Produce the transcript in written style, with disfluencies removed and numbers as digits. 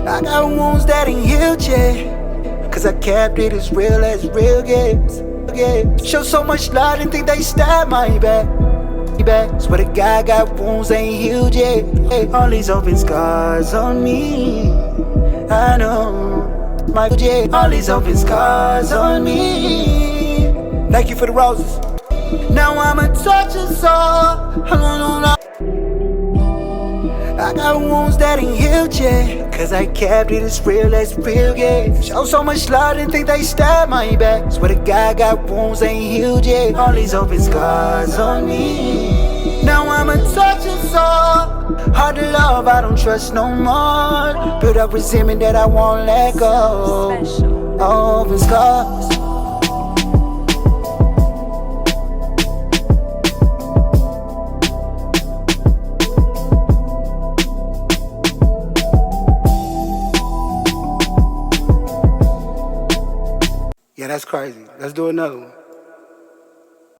I got wounds that ain't healed yet, cause I kept it as real gets. Show so much love, didn't think they stabbed my back. Swear to God, got wounds ain't healed yet. All these open scars on me, I know. All these open scars on me. Thank you for the roses. Now I'm a tortured soul. I got wounds that ain't healed yet, cause I kept it as real gets. Show so much love, didn't think they stabbed my back. Swear to God, got wounds ain't healed yet. All these open scars on me. Now I'm a tortured soul. Hard to love, I don't trust no more. Build up resentment that I won't let go. Open scars. Yeah, that's crazy. Let's do another one.